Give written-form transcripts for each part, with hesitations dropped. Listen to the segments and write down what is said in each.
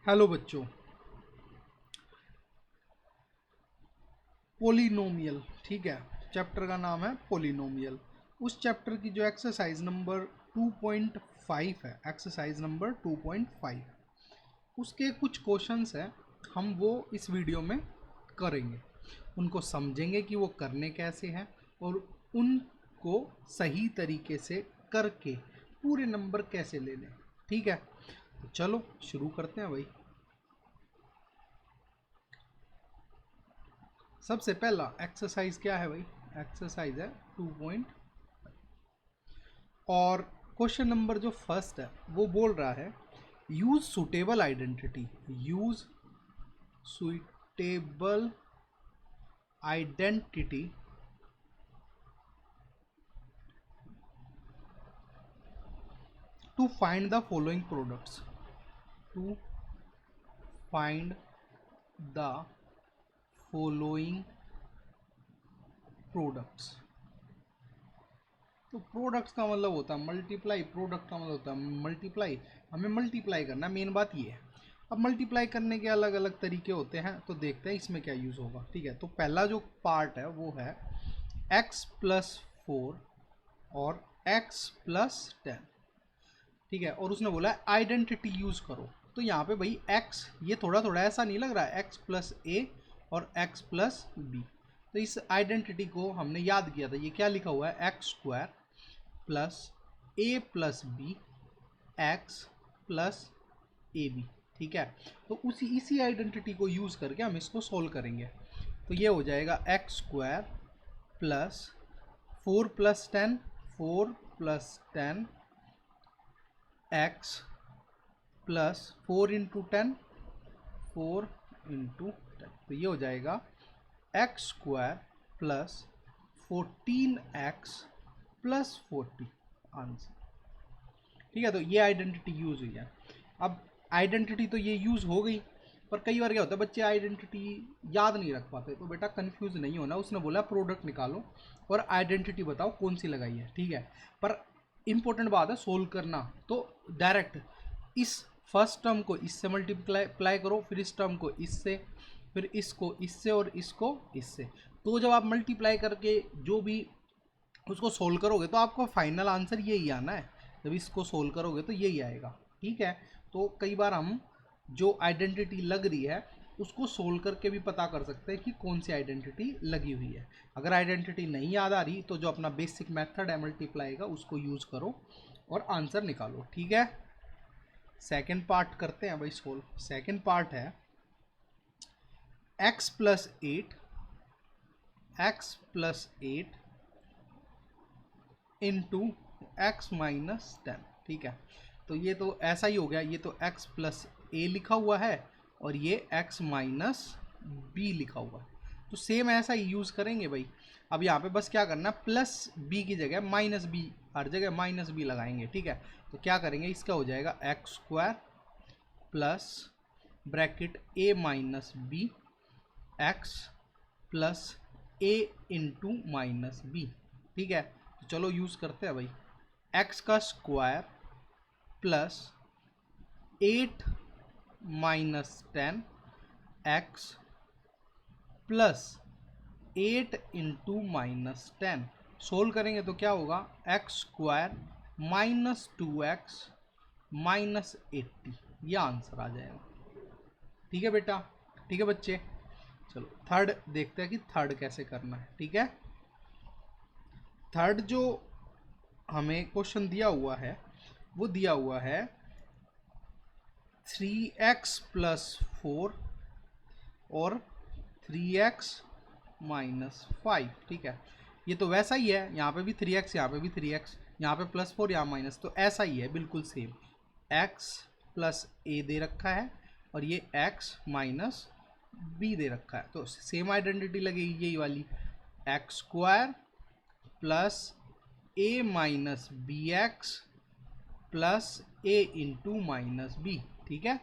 Hello बच्चों। Polynomial, ठीक है। चैप्टर का नाम है पोलिनोमियल। उस चैप्टर की जो एक्सरसाइज नंबर 2.5 है, एक्सरसाइज नंबर 2.5, उसके कुछ क्वेश्चंस हैं। हम वो इस वीडियो में करेंगे, उनको समझेंगे कि वो करने कैसे हैं और उनको सही तरीके से करके पूरे नंबर कैसे लेने, ठीक है। तो चलो शुरू करते हैं भाई। सबसे पहला एक्सरसाइज क्या है भाई? एक्सरसाइज है 2 और क्वेश्चन नंबर जो फर्स्ट है वो बोल रहा है use suitable identity, use suitable identity to find the following products, to find the following products. तो प्रोडक्ट्स का मतलब होता है मल्टीप्लाई, प्रोडक्ट का मतलब होता है मल्टीप्लाई। हमें मल्टीप्लाई करना, मेन बात ये है। अब मल्टीप्लाई करने के अलग अलग तरीके होते हैं, तो देखते हैं इसमें क्या यूज़ होगा, ठीक है। तो पहला जो पार्ट है वो है x+4 और x+10, ठीक है। और उसने बोला है आइडेंटिटी यूज़ करो। तो यहाँ पे भाई x, ये थोड़ा थोड़ा ऐसा नहीं लग रहा है, x+a और x+b। तो इस आइडेंटिटी को हमने याद किया था, ये क्या लिखा हुआ है, x² प्लस a+b x+ab, ठीक है। तो इसी आइडेंटिटी को यूज़ करके हम इसको सोल्व करेंगे। तो ये हो जाएगा x² प्लस 4+10, 4+10 x प्लस 4 × 10, 4 × 10। तो ये हो जाएगा x² plus 14x plus 40 answer, ठीक है। तो ये आइडेंटिटी यूज़ हुई है। अब आइडेंटिटी तो ये यूज़ हो गई, पर कई बार क्या होता है बच्चे आइडेंटिटी याद नहीं रख पाते। तो बेटा कंफ्यूज नहीं होना, उसने बोला प्रोडक्ट निकालो और आइडेंटिटी बताओ कौन सी लगाई है, ठीक है। पर इंपॉर्टेंट बात है सोल्व करना। तो डायरेक्ट इस फर्स्ट टर्म को इससे मल्टीप्लाई करो, फिर इस टर्म को इससे, फिर इसको इससे और इसको इससे। तो जब आप मल्टीप्लाई करके जो भी उसको सोल्व करोगे तो आपको फाइनल आंसर यही आना है। जब इसको सोल्व करोगे तो यही आएगा, ठीक है। तो कई बार हम जो आइडेंटिटी लग रही है उसको सोल्व करके भी पता कर सकते हैं कि कौन सी आइडेंटिटी लगी हुई है। अगर आइडेंटिटी नहीं याद आ रही तो जो अपना बेसिक मेथड है मल्टीप्लाई का उसको यूज़ करो और आंसर निकालो, ठीक है। सेकेंड पार्ट करते हैं भाई सोल्व। सेकेंड पार्ट है x+8, x+8 इंटू x-10, ठीक है। तो ये तो ऐसा ही हो गया, ये तो x+a लिखा हुआ है और ये x-b लिखा हुआ है। तो सेम ऐसा ही यूज़ करेंगे भाई। अब यहाँ पे बस क्या करना है, प्लस b की जगह -b, हर जगह -b लगाएंगे, ठीक है। तो क्या करेंगे, इसका हो जाएगा x² plus bracket a-b x plus a into -b, ठीक है। तो चलो यूज़ करते हैं भाई। x का square plus 8 - 10 x plus 8 into -10 solve करेंगे तो क्या होगा, x² -2x -80, ये आंसर आ जाएगा, ठीक है बेटा, ठीक है बच्चे। चलो थर्ड देखते हैं कि थर्ड कैसे करना है, ठीक है। थर्ड जो हमें क्वेश्चन दिया हुआ है वो दिया हुआ है 3x + 4 और 3x - 5, ठीक है। ये तो वैसा ही है, यहाँ पे भी 3x, यहाँ पे भी 3x, यहाँ पे +4, यहाँ माइनस, तो ऐसा ही है बिल्कुल सेम। x प्लस a दे रखा है और ये x माइनस b दे रखा है, तो सेम आइडेंटिटी लगेगी यही वाली, x² plus a minus B X plus a into -b, ठीक है।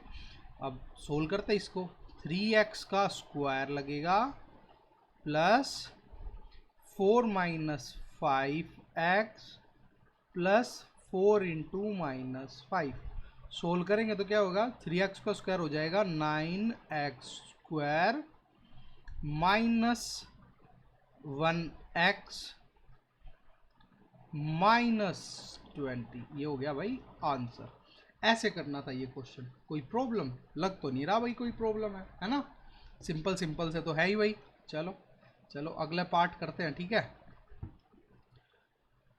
अब सोल्व करते हैं इसको। 3x का स्क्वायर लगेगा plus 4 - 5x plus 4 into -5, solve करेंगे तो क्या होगा, 3x का स्क्वायर हो जाएगा 9x square minus 1x minus 20, ये हो गया भाई आंसर। ऐसे करना था ये क्वेश्चन। कोई प्रॉब्लम लग तो नहीं रहा भाई कोई प्रॉब्लम है ना? सिंपल सिंपल से तो है ही भाई। चलो चलो अगला पार्ट करते हैं, ठीक है।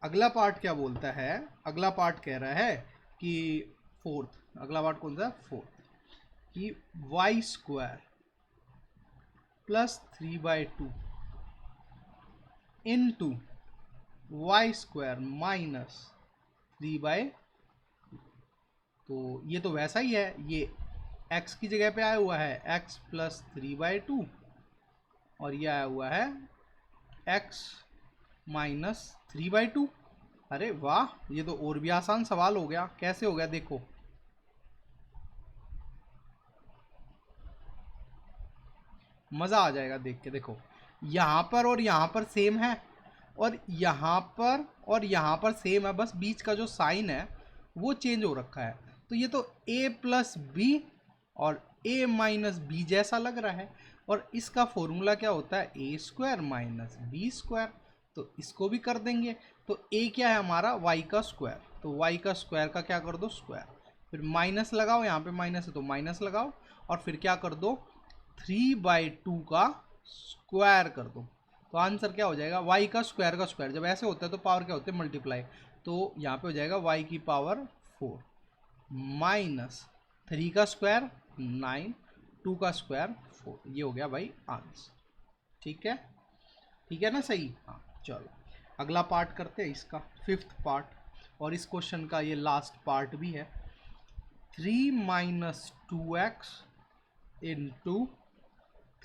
अगला पार्ट क्या बोलता है, अगला पार्ट कह रहा है कि फोर्थ, अगला पार्ट कौन सा है, फोर्थ, कि Y square plus 3/2 into Y square minus 3/, तो ये तो वैसा ही है, ये x की जगह पे आया हुआ है x प्लस 3/2 और ये आया हुआ है x माइनस 3/2। अरे वाह, ये तो और भी आसान सवाल हो गया। कैसे हो गया देखो, मज़ा आ जाएगा देख के। देखो यहाँ पर और यहाँ पर सेम है, और यहाँ पर और यहाँ पर सेम है, बस बीच का जो साइन है वो चेंज हो रखा है। तो ये तो a प्लस बी और a माइनस बी जैसा लग रहा है, और इसका फॉर्मूला क्या होता है, a square minus B square. तो इसको भी कर देंगे। तो a क्या है हमारा, y का स्क्वायर, तो y का स्क्वायर का क्या कर दो, स्क्वायर, फिर माइनस लगाओ, यहाँ पे माइनस है तो माइनस लगाओ, और फिर क्या कर दो, 3/2 का स्क्वायर कर दो। तो आंसर क्या हो जाएगा, y का स्क्वायर जब ऐसे होता है तो पावर क्या होते हैं, मल्टीप्लाई। तो यहाँ पे हो जाएगा y की पावर 4 माइनस 3 का स्क्वायर 9, 2 का स्क्वायर 4, ये हो गया भाई आंसर। ठीक है, ठीक है ना, सही। हाँ चलो अगला पार्ट करते हैं, इसका फिफ्थ पार्ट, और इस क्वेश्चन का ये लास्ट पार्ट भी है। 3 minus 2x into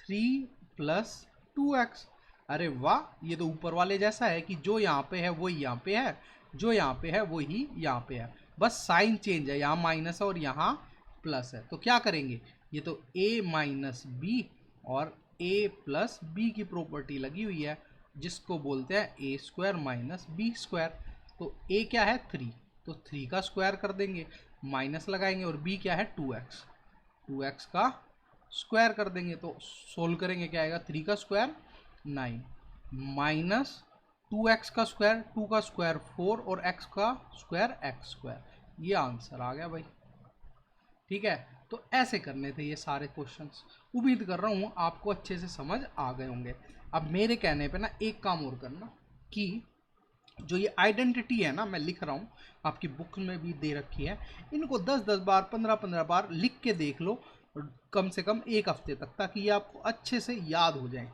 3 plus 2x। अरे वाह, ये तो ऊपर वाले जैसा है कि जो यहाँ पे है वही यहाँ पे है, जो यहाँ पे है वही यहाँ पे है, बस साइन चेंज है, यहाँ माइनस है और यहाँ प्लस है। तो क्या करेंगे, ये तो a माइनस बी और a प्लस बी की प्रॉपर्टी लगी हुई है, जिसको बोलते हैं a square minus B square. तो a क्या है 3, तो 3 का स्क्वायर कर देंगे, माइनस लगाएंगे, और b क्या है 2x का स्क्वायर कर देंगे। तो सोल्व करेंगे क्या आएगा, 3 का स्क्वायर 9 माइनस 2x का स्क्वायर, 2 का स्क्वायर 4 और x का स्क्वायर x स्क्वायर, ये आंसर आ गया भाई। ठीक है, तो ऐसे करने थे ये सारे क्वेश्चंस। उम्मीद कर रहा हूँ आपको अच्छे से समझ आ गए होंगे। अब मेरे कहने पे ना एक काम और करना, कि जो ये आइडेंटिटी है ना, मैं लिख रहा हूँ, आपकी बुक में भी दे रखी है, इनको 10-10 बार 15-15 बार लिख के देख लो, कम से कम एक हफ्ते तक, ताकि ये आपको अच्छे से याद हो जाए।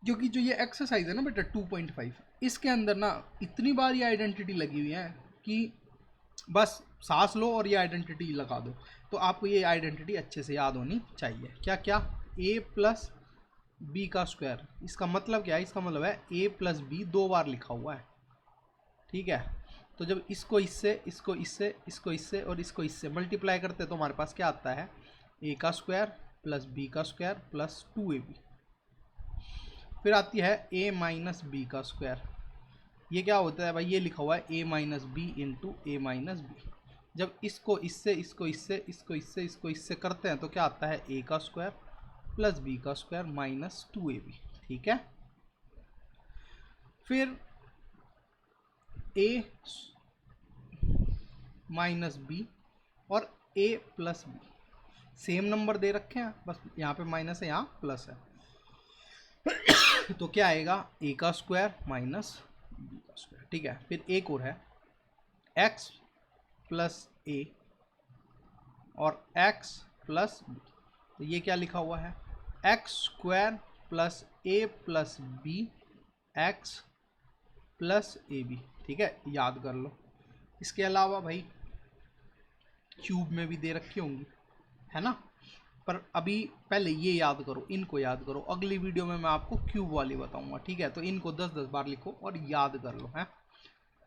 क्योंकि जो ये एक्सरसाइज है ना बेटा 2.5, इसके अंदर ना इतनी बार ये आइडेंटिटी लगी हुई है कि बस सांस लो और ये आइडेंटिटी लगा दो, तो आपको ये आइडेंटिटी अच्छे से याद होनी चाहिए। क्या क्या, a प्लस बी का स्क्वायर, इसका मतलब क्या है, इसका मतलब है a प्लस बी 2 बार लिखा हुआ है। ठीक है, तो जब इसको इससे, इसको इससे, इसको इससे और इसको इससे मल्टीप्लाई करते हैं तो हमारे पास क्या आता है, a का स्क्वायर प्लस बी का स्क्वायर प्लस 2ab। फिर आती है a माइनस बी का स्क्वायर, ये क्या होता है भाई, ये लिखा हुआ है a minus B into A minus B. जब इसको इससे, इसको इससे, इसको इससे, इसको इससे करते हैं तो क्या आता है, a का स्क्वायर प्लस बी का स्क्वायर माइनस 2ab। ठीक है, फिर a माइनस बी और a plus b, same number दे रखे हैं, बस यहाँ पे माइनस है, यहाँ प्लस है। तो क्या आएगा, a का स्क्वायर माइनस बी का स्क्वायर। ठीक है, फिर एक और है x प्लस ए और x प्लस बी, तो ये क्या लिखा हुआ है, X square plus A plus B X plus A B. ठीक है, याद कर लो। इसके अलावा भाई क्यूब में भी दे रखी होंगी, है ना, पर अभी पहले ये याद करो, इनको याद करो, अगली वीडियो में मैं आपको क्यूब वाली बताऊंगा। ठीक है, तो इनको 10-10 बार लिखो और याद कर लो। है,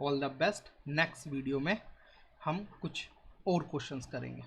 all the best. Next video में हम कुछ और क्वेश्चंस करेंगे।